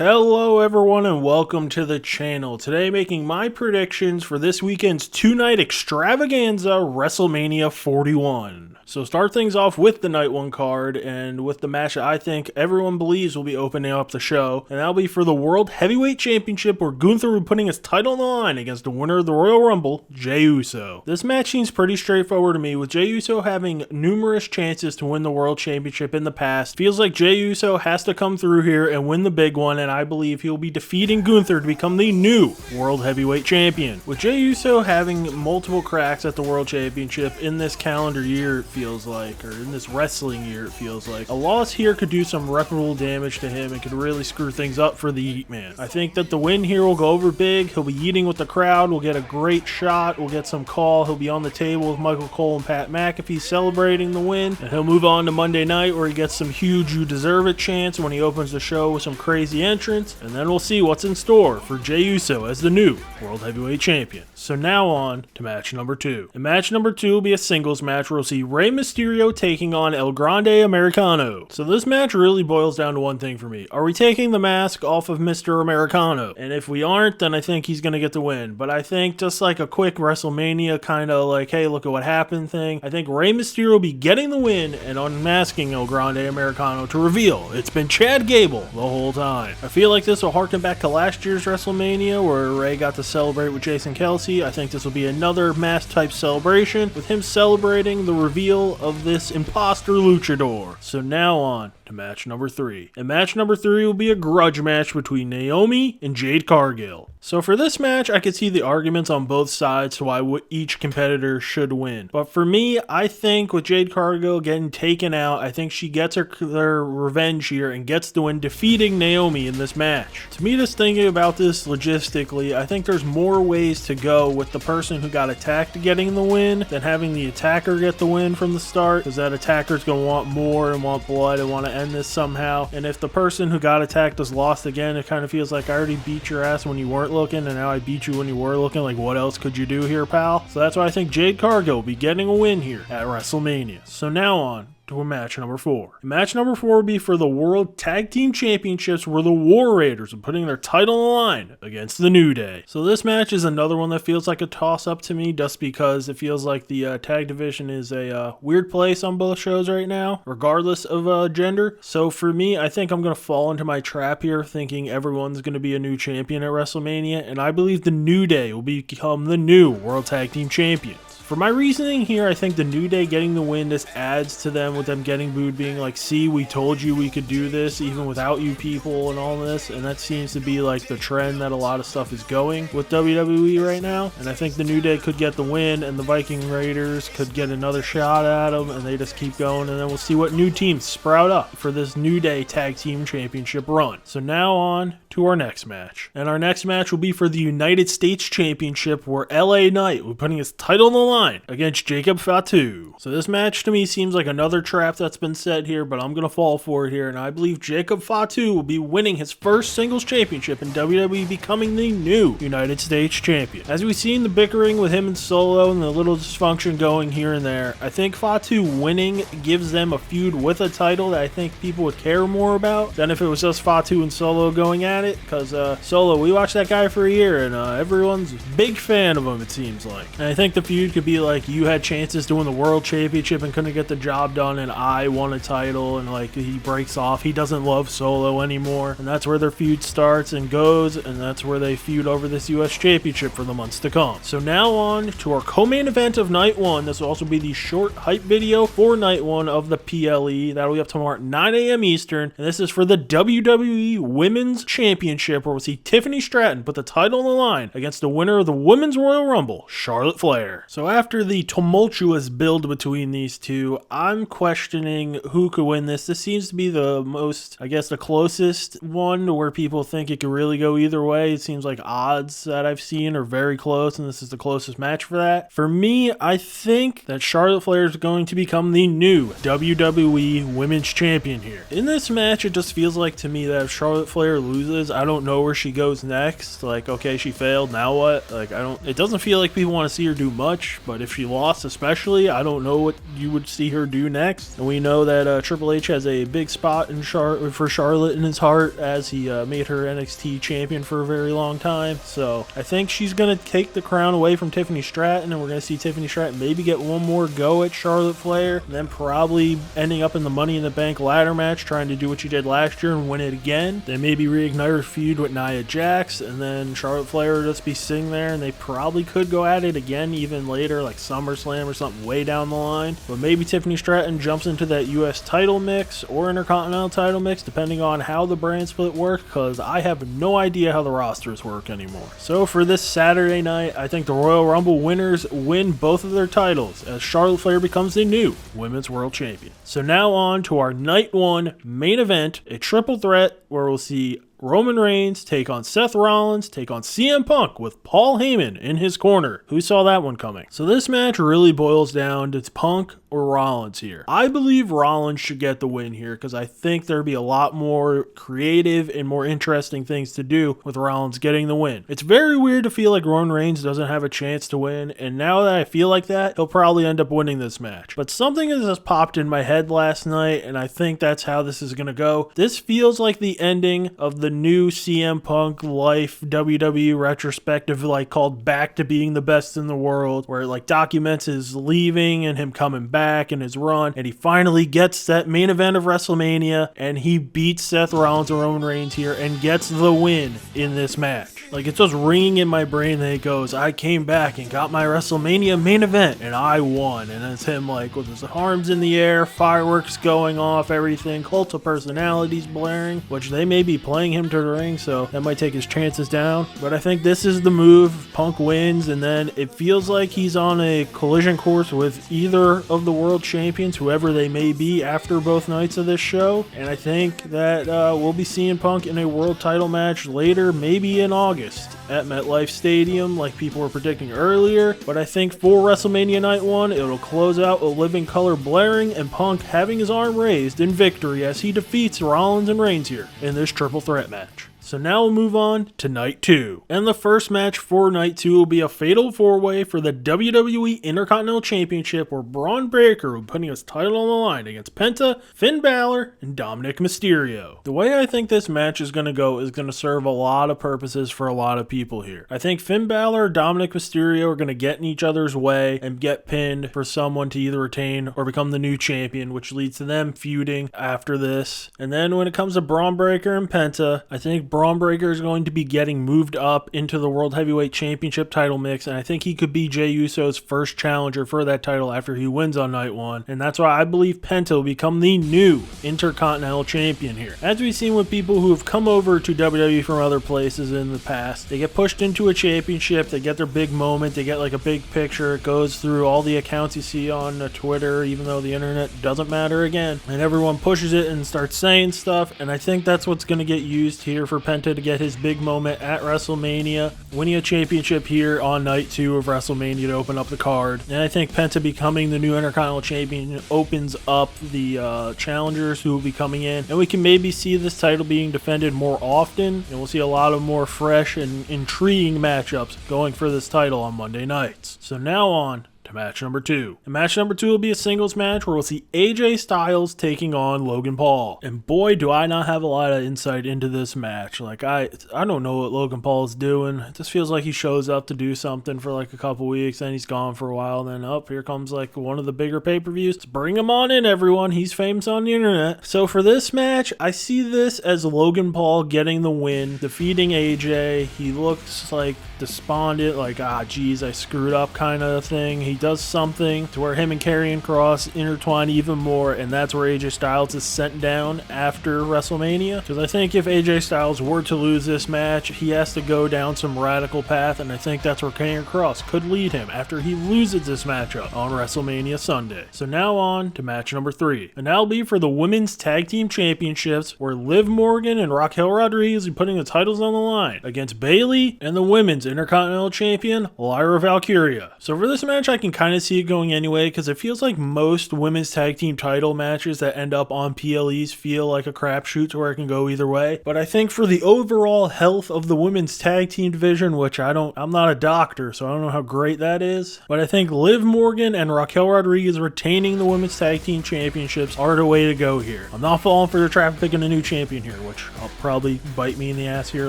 Hello everyone and welcome to the channel. Today making my predictions for this weekend's two-night extravaganza, WrestleMania 41. So start things off with the night one card and with the match that I think everyone believes will be opening up the show. And that'll be for the World Heavyweight Championship where Gunther will be putting his title on the line against the winner of the Royal Rumble, Jey Uso. This match seems pretty straightforward to me, with Jey Uso having numerous chances to win the World Championship in the past. Feels like Jey Uso has to come through here and win the big one, and I believe he'll be defeating Gunther to become the new World Heavyweight Champion. With Jey Uso having multiple cracks at the World Championship in this calendar year, it feels like, or in this wrestling year, it feels like, a loss here could do some irreparable damage to him and could really screw things up for the Yeet Man. I think that the win here will go over big. He'll be eating with the crowd. We'll get a great shot. We'll get some call. He'll be on the table with Michael Cole and Pat McAfee celebrating the win, and he'll move on to Monday night where he gets some huge "you deserve it" chants when he opens the show with some crazy entrance, and then we'll see what's in store for Jey Uso as the new World Heavyweight Champion. So now on to match number 2. And match number 2 will be a singles match where we'll see Rey Mysterio taking on El Grande Americano. So this match really boils down to one thing for me. Are we taking the mask off of Mr. Americano? And if we aren't, then I think he's going to get the win. But I think just like a quick WrestleMania kind of like, hey, look at what happened thing, I think Rey Mysterio will be getting the win and unmasking El Grande Americano to reveal it's been Chad Gable the whole time. I feel like this will harken back to last year's WrestleMania where Rey got to celebrate with Jason Kelsey. I think this will be another mask type celebration with him celebrating the reveal of this imposter luchador. So now on to match number 3. And match number 3 will be a grudge match between Naomi and Jade Cargill. So for this match, I could see the arguments on both sides to why each competitor should win. But for me, I think with Jade Cargill getting taken out, I think she gets her revenge here and gets the win, defeating Naomi in this match. To me, just thinking about this logistically, I think there's more ways to go with the person who got attacked getting the win than having the attacker get the win from the start, because that attacker's going to want more and want blood and want to end this somehow. And if the person who got attacked is lost again, it kind of feels like I already beat your ass when you weren't looking, and now I beat you when you were looking. Like, what else could you do here, pal? So that's why I think Jade Cargill will be getting a win here at WrestleMania. So now on to match number 4. Match number 4 will be for the World Tag Team Championships where the War Raiders are putting their title on the line against the New Day. So this match is another one that feels like a toss-up to me just because it feels like the tag division is a weird place on both shows right now, regardless of gender. So for me, I think I'm going to fall into my trap here thinking everyone's going to be a new champion at WrestleMania, and I believe the New Day will become the new World Tag Team Champions. For my reasoning here, I think the New Day getting the win just adds to them with them getting booed, being like, see, we told you we could do this even without you people and all this. And that seems to be like the trend that a lot of stuff is going with WWE right now. And I think the New Day could get the win and the Viking Raiders could get another shot at them, and they just keep going. And then we'll see what new teams sprout up for this New Day Tag Team Championship run. So now on to our next match. And our next match will be for the United States Championship where LA Knight will be putting his title on the line against Jacob Fatu. So this match to me seems like another trap that's been set here, but I'm going to fall for it here, and I believe Jacob Fatu will be winning his first singles championship in WWE, becoming the new United States Champion. As we've seen the bickering with him and Solo and the little dysfunction going here and there, I think Fatu winning gives them a feud with a title that I think people would care more about than if it was just Fatu and Solo going at it, because Solo, we watched that guy for a year, and everyone's a big fan of him, it seems like. And I think the feud could be like, you had chances to win the World Championship and couldn't get the job done, and I won a title, and like he breaks off, he doesn't love Solo anymore, and that's where their feud starts and goes, and that's where they feud over this US Championship for the months to come. So now on to our co-main event of night 1. This will also be the short hype video for night 1 of the PLE. That'll be up tomorrow at 9 a.m. Eastern, and this is for the WWE Women's Championship where we'll see Tiffany Stratton put the title on the line against the winner of the Women's Royal Rumble, Charlotte Flair. So after the tumultuous build between these two, I'm questioning who could win this. This seems to be the most, I guess, the closest one to where people think it could really go either way. It seems like odds that I've seen are very close, and this is the closest match for that. For me, I think that Charlotte Flair is going to become the new WWE Women's Champion here. In this match, it just feels like to me that if Charlotte Flair loses, I don't know where she goes next. Like, okay, she failed, now what? Like, it doesn't feel like people want to see her do much but if she lost especially, I don't know what you would see her do next. And we know that Triple H has a big spot for Charlotte in his heart, as he made her NXT champion for a very long time. So I think she's going to take the crown away from Tiffany Stratton, and we're going to see Tiffany Stratton maybe get one more go at Charlotte Flair, and then probably ending up in the Money in the Bank ladder match, trying to do what she did last year and win it again. Then maybe reignite her feud with Nia Jax, and then Charlotte Flair will just be sitting there, and they probably could go at it again even later, like SummerSlam or something way down the line. But maybe Tiffany Stratton jumps into that US title mix or Intercontinental title mix, depending on how the brand split works, because I have no idea how the rosters work anymore. So for this Saturday night, I think the Royal Rumble winners win both of their titles, as Charlotte Flair becomes the new Women's World Champion. So now on to our Night 1 main event, a triple threat where we'll see Roman Reigns take on Seth Rollins, take on CM Punk with Paul Heyman in his corner. Who saw that one coming? So this match really boils down to Punk or Rollins here. I believe Rollins should get the win here, because I think there'd be a lot more creative and more interesting things to do with Rollins getting the win. It's very weird to feel like Roman Reigns doesn't have a chance to win, and now that I feel like that, he'll probably end up winning this match. But something has just popped in my head last night, and I think that's how this is going to go. This feels like the ending of the new CM Punk Life WWE retrospective, like called Back to Being the Best in the World, where it like documents his leaving and him coming back and his run, and he finally gets that main event of WrestleMania, and he beats Seth Rollins and Roman Reigns here and gets the win in this match. Like, it's just ringing in my brain that it goes, I came back and got my WrestleMania main event and I won. And it's him like with his arms in the air, fireworks going off, everything, cult of personalities blaring, which they may be playing him to the ring, so that might take his chances down. But I think this is the move. Punk wins, and then it feels like he's on a collision course with either of the world champions, whoever they may be, after both nights of this show. And I think that we'll be seeing Punk in a world title match later, maybe in August at MetLife Stadium, like people were predicting earlier. But I think for WrestleMania Night 1, it'll close out with Living Color blaring and Punk having his arm raised in victory as he defeats Rollins and Reigns here in this triple threat match. So now we'll move on to Night 2. And the first match for Night 2 will be a fatal 4-way for the WWE Intercontinental Championship, where Braun Breaker will be putting his title on the line against Penta, Finn Balor, and Dominic Mysterio. The way I think this match is going to go is going to serve a lot of purposes for a lot of people here. I think Finn Balor or Dominic Mysterio are going to get in each other's way and get pinned for someone to either retain or become the new champion, which leads to them feuding after this. And then when it comes to Braun Breaker and Penta, I think Braun Breaker is going to be getting moved up into the World Heavyweight Championship title mix, and I think he could be Jey Uso's first challenger for that title after he wins on Night 1, and that's why I believe Penta will become the new Intercontinental Champion here. As we've seen with people who have come over to WWE from other places in the past, they get pushed into a championship, they get their big moment, they get like a big picture, it goes through all the accounts you see on Twitter, even though the internet doesn't matter again, and everyone pushes it and starts saying stuff, and I think that's what's going to get used here for Penta to get his big moment at WrestleMania, winning a championship here on Night 2 of WrestleMania to open up the card. And I think Penta becoming the new Intercontinental Champion opens up the challengers who will be coming in, and we can maybe see this title being defended more often, and we'll see a lot of more fresh and intriguing matchups going for this title on Monday nights. So now on to match number 2. And match number 2 will be a singles match where we'll see AJ Styles taking on Logan Paul. And boy, do I not have a lot of insight into this match. Like, I don't know what Logan Paul is doing. It just feels like he shows up to do something for like a couple weeks, then he's gone for a while, and then here comes like one of the bigger pay-per-views. Let's bring him on in, everyone. He's famous on the internet. So for this match, I see this as Logan Paul getting the win, defeating AJ. He looks like despondent, like, geez, I screwed up kind of thing. He does something to where him and Karrion Kross intertwine even more, and that's where AJ Styles is sent down after WrestleMania. Because I think if AJ Styles were to lose this match, he has to go down some radical path, and I think that's where Karrion Kross could lead him after he loses this matchup on WrestleMania Sunday. So now on to match number 3. And that'll be for the Women's Tag Team Championships, where Liv Morgan and Raquel Rodriguez will be putting the titles on the line against Bayley and the Women's Intercontinental Champion, Lyra Valkyria. So for this match, I can can kind of see it going anyway, because it feels like most women's tag team title matches that end up on PLEs feel like a crapshoot to where it can go either way. But I think for the overall health of the women's tag team division, which I'm not a doctor, so I don't know how great that is, but I think Liv Morgan and Raquel Rodriguez retaining the women's tag team championships are the way to go here. I'm not falling for the trap of picking a new champion here, which I'll probably bite me in the ass here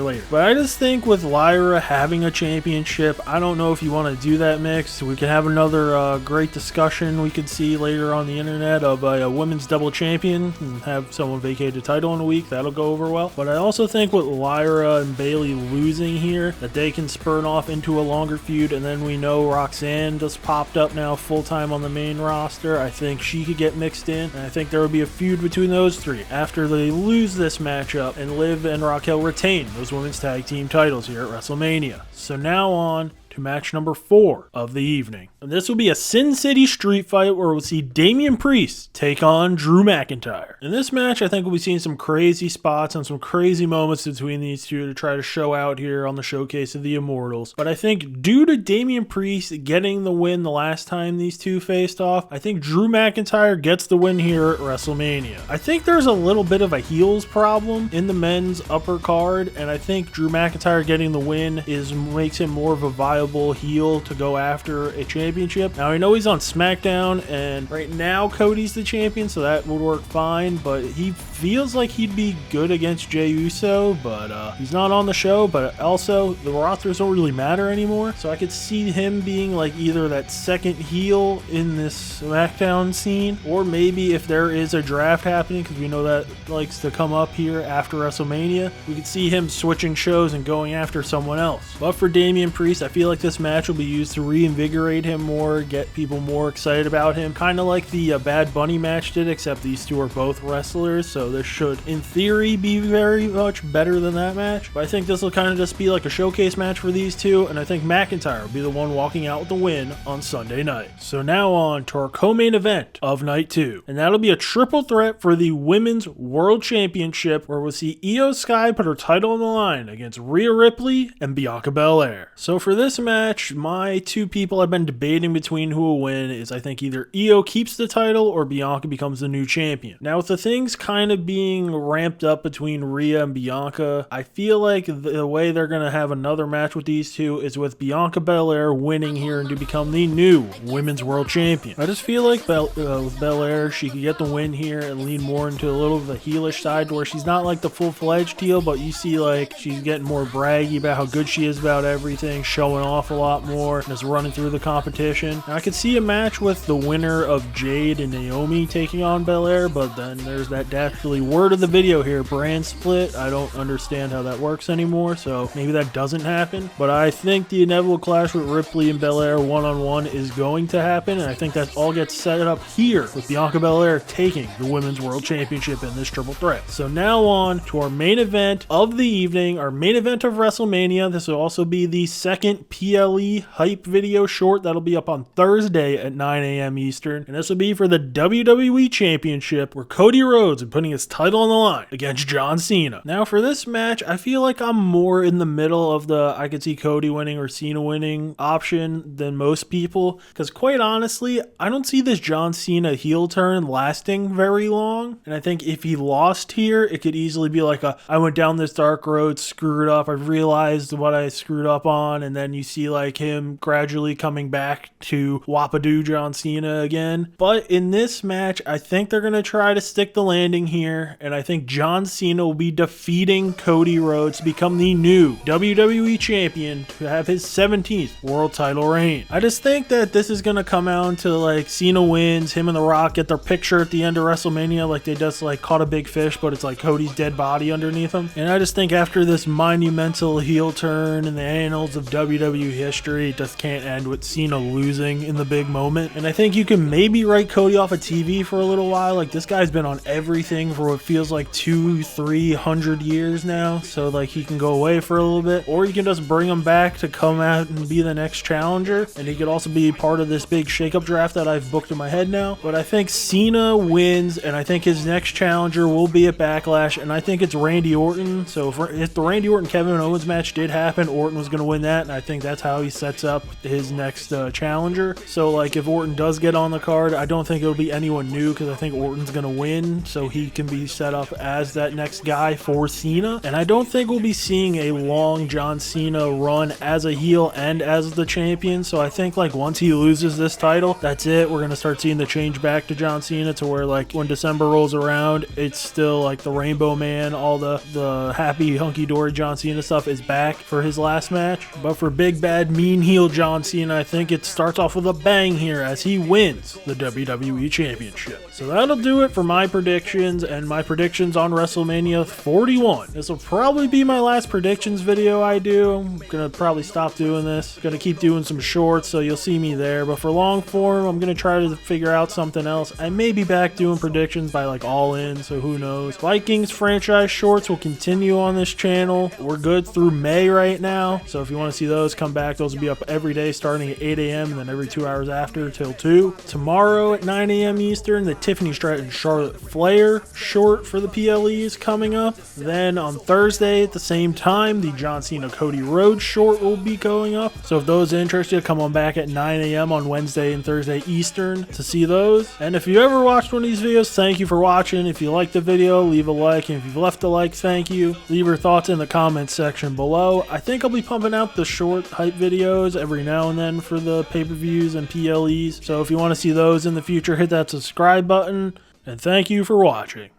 later. But I just think with Lyra having a championship, I don't know if you want to do that mix. We can have another great discussion we could see later on the internet of a women's double champion and have someone vacate the title in a week. That'll go over well. But I also think with Lyra and Bayley losing here, that they can spurn off into a longer feud, and then we know Roxanne just popped up now full-time on the main roster. I think she could get mixed in, and I think there will be a feud between those three after they lose this matchup and Liv and Raquel retain those women's tag team titles here at WrestleMania. So now on to match number 4 of the evening. And this will be a Sin City street fight where we'll see Damian Priest take on Drew McIntyre. In this match, I think we'll be seeing some crazy spots and some crazy moments between these two to try to show out here on the Showcase of the Immortals. But I think due to Damian Priest getting the win the last time these two faced off, I think Drew McIntyre gets the win here at WrestleMania. I think there's a little bit of a heels problem in the men's upper card, and I think Drew McIntyre getting the win makes him more of a viable heel to go after a championship. Now I know he's on SmackDown, and right now Cody's the champion, so that would work fine, but he feels like he'd be good against Jey Uso, but he's not on the show. But also the rosters don't really matter anymore, so I could see him being like either that second heel in this SmackDown scene, or maybe if there is a draft happening, because we know that likes to come up here after WrestleMania, we could see him switching shows and going after someone else. But for Damian Priest, I feel like this match will be used to reinvigorate him more, get people more excited about him, kind of like the Bad Bunny match did, except these two are both wrestlers, so this should in theory be very much better than that match. But I think this will kind of just be like a showcase match for these two, and I think McIntyre will be the one walking out with the win on Sunday night. So now on to our co-main event of night 2, and that'll be a triple threat for the Women's World Championship, where we'll see Io Sky put her title on the line against Rhea Ripley and Bianca Belair. So for this match, my two people I've been debating between who will win is I think either Io keeps the title or Bianca becomes the new champion. Now with the things kind of being ramped up between Rhea and Bianca, I feel like the way they're going to have another match with these two is with Bianca Belair winning here and to become the new Women's World Champion. I just feel like with Belair, she could get the win here and lean more into a little of the heelish side where she's not like the full-fledged heel, but you see like she's getting more braggy about how good she is about everything, showing off a lot more, and just running through the competition. And I could see a match with the winner of Jade and Naomi taking on Belair, but then there's that dastardly word of the video here, brand split. I don't understand how that works anymore, so maybe that doesn't happen. But I think the inevitable clash with Ripley and Belair one-on-one is going to happen, and I think that all gets set up here with Bianca Belair taking the Women's World Championship in this triple threat. So now on to our main event of the evening, our main event of WrestleMania. This will also be the second PLE hype video short that'll be up on Thursday at 9 a.m. Eastern, and this will be for the WWE Championship, where Cody Rhodes is putting his title on the line against John Cena. Now for this match, I feel like I'm more in the middle of the I could see Cody winning or Cena winning option than most people, because quite honestly, I don't see this John Cena heel turn lasting very long, and I think if he lost here, it could easily be like I went down this dark road, screwed up, I realized what I screwed up on, and then you see like him gradually coming back to Wapadoo John Cena again. But in this match, I think they're going to try to stick the landing here, and I think John Cena will be defeating Cody Rhodes to become the new WWE Champion to have his 17th world title reign. I just think that this is going to come out to like Cena wins, him and The Rock get their picture at the end of WrestleMania, like they just like caught a big fish, but it's like Cody's dead body underneath him. And I just think after this monumental heel turn in the annals of WWE history, it just can't end with Cena losing in the big moment. And I think you can maybe write Cody off of TV for a little while. Like this guy's been on everything for what feels like 200-300 years now, so like he can go away for a little bit, or you can just bring him back to come out and be the next challenger, and he could also be part of this big shakeup draft that I've booked in my head now. But I think Cena wins, and I think his next challenger will be at Backlash, and I think it's Randy Orton. So if the Randy Orton Kevin Owens match did happen, Orton was going to win that, and I think think that's how he sets up his next challenger. So like if Orton does get on the card, I don't think it'll be anyone new because I think Orton's going to win, so he can be set up as that next guy for Cena. And I don't think we'll be seeing a long John Cena run as a heel and as the champion. So I think like once he loses this title, that's it. We're going to start seeing the change back to John Cena, to where like when December rolls around, it's still like the Rainbow Man, all the happy hunky-dory John Cena stuff is back for his last match. But for big bad mean heel John Cena, I think it starts off with a bang here as he wins the WWE Championship. So that'll do it for my predictions and my predictions on WrestleMania 41. This will probably be my last predictions video I do. I'm gonna probably stop doing this. Gonna keep doing some shorts, so you'll see me there. But for long form, I'm gonna try to figure out something else. I may be back doing predictions by like All In, so who knows. Vikings franchise shorts will continue on this channel. We're good through May right now, so if you want to see those, come back. Those will be up every day starting at 8 a.m. and then every 2 hours after till 2. Tomorrow at 9 a.m. Eastern, the Tiffany Stratton Charlotte Flair short for the PLEs coming up. Then on Thursday at the same time, the John Cena Cody Rhodes short will be going up. So if those interest you, come on back at 9 a.m. on Wednesday and Thursday Eastern to see those. And if you ever watched one of these videos, thank you for watching. If you liked the video, leave a like. And if you've left a like, thank you. Leave your thoughts in the comments section below. I think I'll be pumping out the short hype videos every now and then for the pay-per-views and PLEs. So if you want to see those in the future, hit that subscribe button. And thank you for watching.